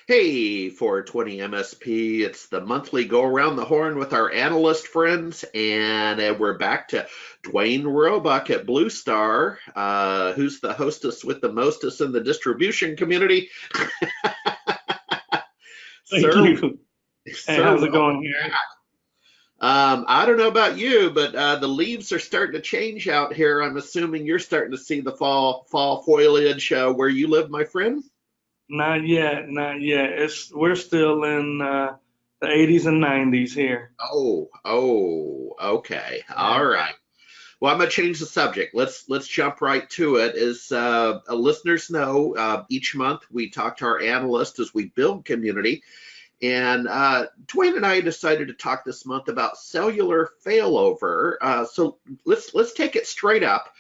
Hey, 420 MSP, it's the monthly go around the horn with our analyst friends, and we're back to Duane Roebuck at BlueStar, who's the hostess with the mostest in the distribution community. Thank Sir, you. Hey, sir, how's it welcome going here? back. I don't know about you, but the leaves are starting to change out here. I'm assuming you're starting to see the fall foliage where you live, my friend. Not yet, not yet. We're still in the 80s and 90s here. Okay, all Yeah. right. Well, I'm gonna change the subject. Let's jump right to it. As listeners know, each month we talk to our analysts as we build community. And Duane and I decided to talk this month about cellular failover. So let's take it straight up,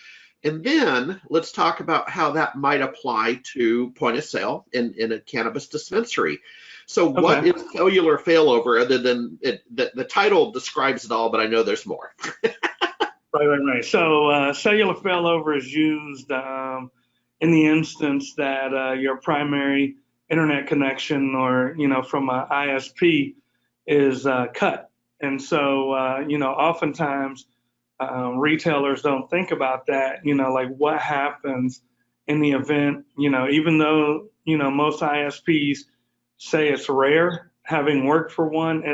and then let's talk about how that might apply to point of sale in a cannabis dispensary. So what Okay. is cellular failover other than the title describes it all, but I know there's more. Right. So cellular failover is used in the instance that your primary internet connection or, from a ISP is cut. And so, oftentimes retailers don't think about that, like what happens in the event, even though, most ISPs say it's rare, having worked for one,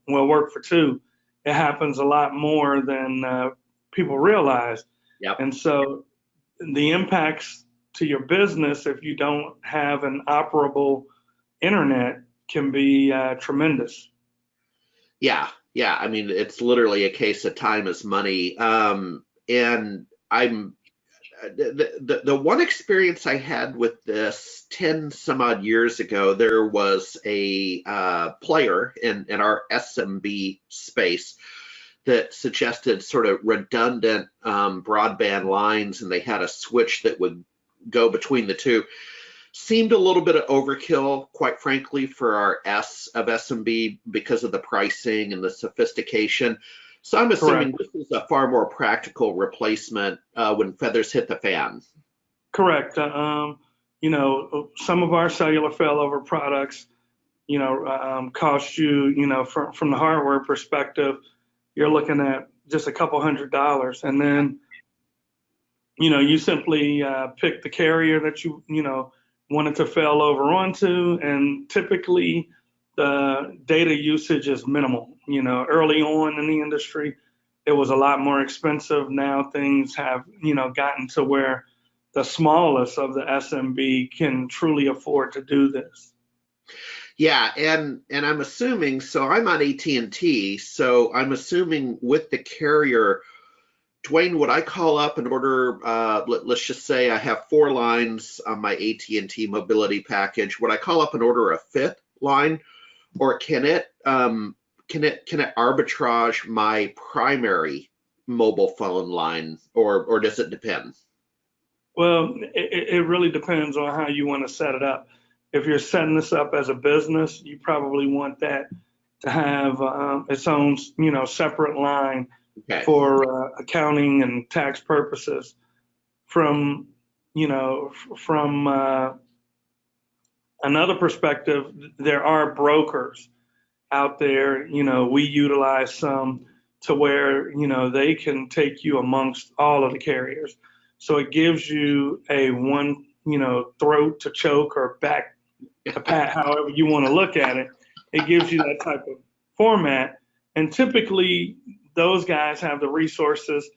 worked for two, it happens a lot more than people realize. Yep. And so the impacts to your business if you don't have an operable internet can be tremendous. Yeah. I mean, it's literally a case of time is money. And I'm the one experience I had with this 10 some odd years ago, there was a player in our SMB space that suggested sort of redundant broadband lines, and they had a switch that would go between the two. Seemed a little bit of overkill, quite frankly, for our S of SMB because of the pricing and the sophistication. So I'm assuming Correct. this is a far more practical replacement when feathers hit the fan. Correct. Some of our cellular failover products, cost you, from the hardware perspective, you're looking at just a couple $100s, and then you simply pick the carrier that you wanted to fail over onto, and typically the data usage is minimal. Early on in the industry, it was a lot more expensive. Now things have, gotten to where the smallest of the SMB can truly afford to do this. Yeah, and I'm assuming, so I'm on AT&T, so I'm assuming with the carrier, Duane, would I call up and order, let's just say I have four lines on my AT&T mobility package. Would I call up and order a fifth line, or can it arbitrage my primary mobile phone line, or does it depend? Well, it really depends on how you want to set it up. If you're setting this up as a business, you probably want that to have its own, separate line Okay. for accounting and tax purposes. From, from another perspective, there are brokers out there. We utilize some to where, they can take you amongst all of the carriers. So it gives you a one, throat to choke or back to pat, however you want to look at it. It gives you that type of format. And typically, those guys have the resources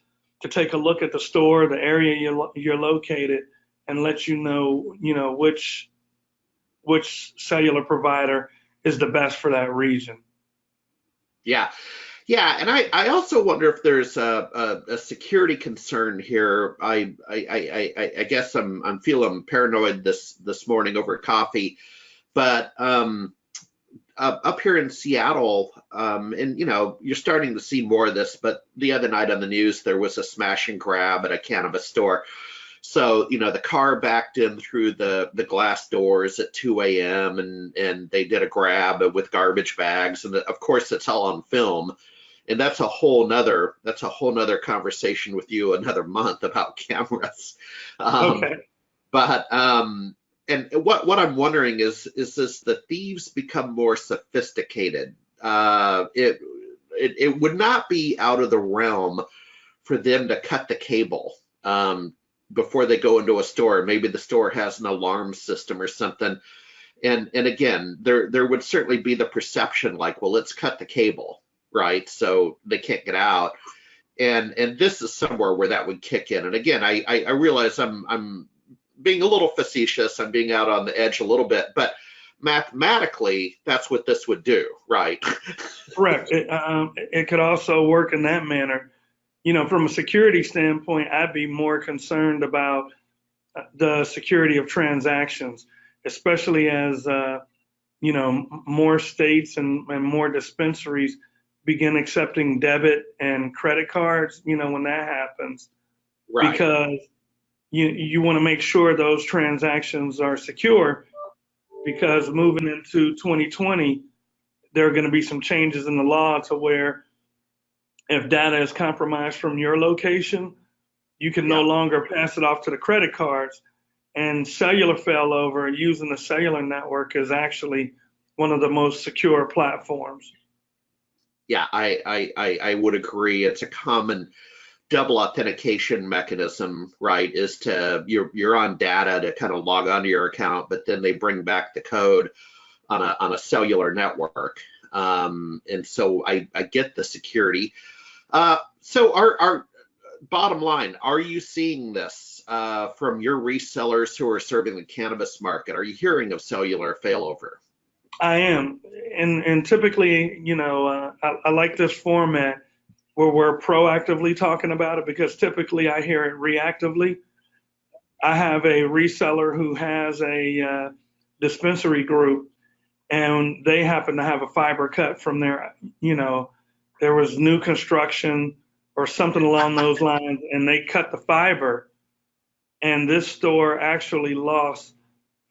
to take a look at the store, the area you're located, and let which cellular provider is the best for that region. Yeah. Yeah, and I also wonder if there's a security concern here. I guess I'm feeling paranoid this morning over coffee, but up here in Seattle, and you're starting to see more of this. But the other night on the news, there was a smash and grab at a cannabis store. So the car backed in through the glass doors at 2 a.m. and they did a grab with garbage bags, and of course it's all on film. And that's a whole nother conversation with you another month about cameras. Um, Okay. but And what I'm wondering is this the thieves become more sophisticated? It would not be out of the realm for them to cut the cable before they go into a store. Maybe the store has an alarm system or something. And again, there would certainly be the perception like, well, let's cut the cable, right? So they can't get out. And this is somewhere where that would kick in. And again, I realize I'm being a little facetious. I'm being out on the edge a little bit, but mathematically, that's what this would do, right? Correct. It could also work in that manner. From a security standpoint, I'd be more concerned about the security of transactions, especially as more states and more dispensaries begin accepting debit and credit cards. When that happens, Right. because you want to make sure those transactions are secure, because moving into 2020, there are going to be some changes in the law to where if data is compromised from your location, you can no Yeah. longer pass it off to the credit cards. And cellular failover using the cellular network is actually one of the most secure platforms. Yeah, I would agree. It's a common double authentication mechanism, right? Is to you're on data to kind of log onto your account, but then they bring back the code on a cellular network. And so I get the security. So our bottom line, are you seeing this from your resellers who are serving the cannabis market? Are you hearing of cellular failover? I am, and typically, I like this format where we're proactively talking about it, because typically I hear it reactively. I have a reseller who has a dispensary group, and they happen to have a fiber cut from their, there was new construction or something along those lines, and they cut the fiber, and this store actually lost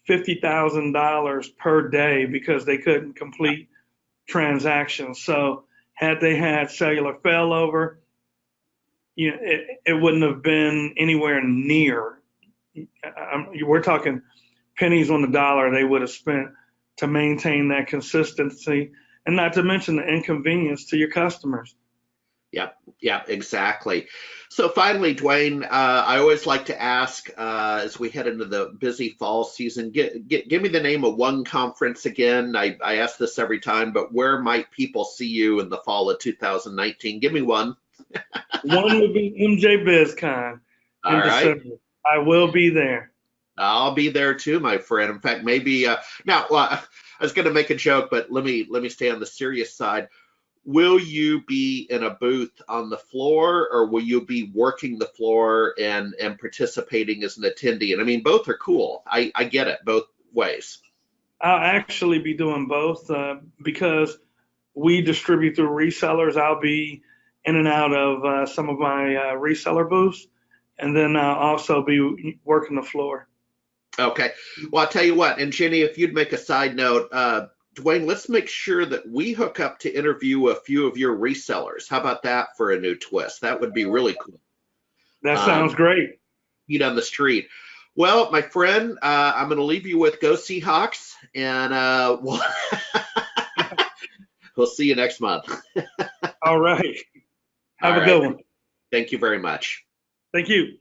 $50,000 per day because they couldn't complete transactions. So had they had cellular failover, it wouldn't have been anywhere near. We're talking pennies on the dollar they would have spent to maintain that consistency, and not to mention the inconvenience to your customers. Yep, exactly. So finally, Duane, I always like to ask as we head into the busy fall season, give me the name of one conference again. I ask this every time, but where might people see you in the fall of 2019? Give me one. One would be MJ BizCon All in right. December. I will be there. I'll be there too, my friend. In fact, maybe now I was going to make a joke, but let me stay on the serious side. Will you be in a booth on the floor, or will you be working the floor and participating as an attendee? And I mean, both are cool. I get it both ways. I'll actually be doing both because we distribute through resellers. I'll be in and out of some of my reseller booths, and then I'll also be working the floor. Okay. Well, I'll tell you what, and Jenny, if you'd make a side note, Duane, let's make sure that we hook up to interview a few of your resellers. How about that for a new twist? That would be really cool. That sounds Um, great. Feet on the street. Well, my friend, I'm going to leave you with Go Seahawks, and we'll see you next month. All right. All Have a right. good one. Thank you very much. Thank you.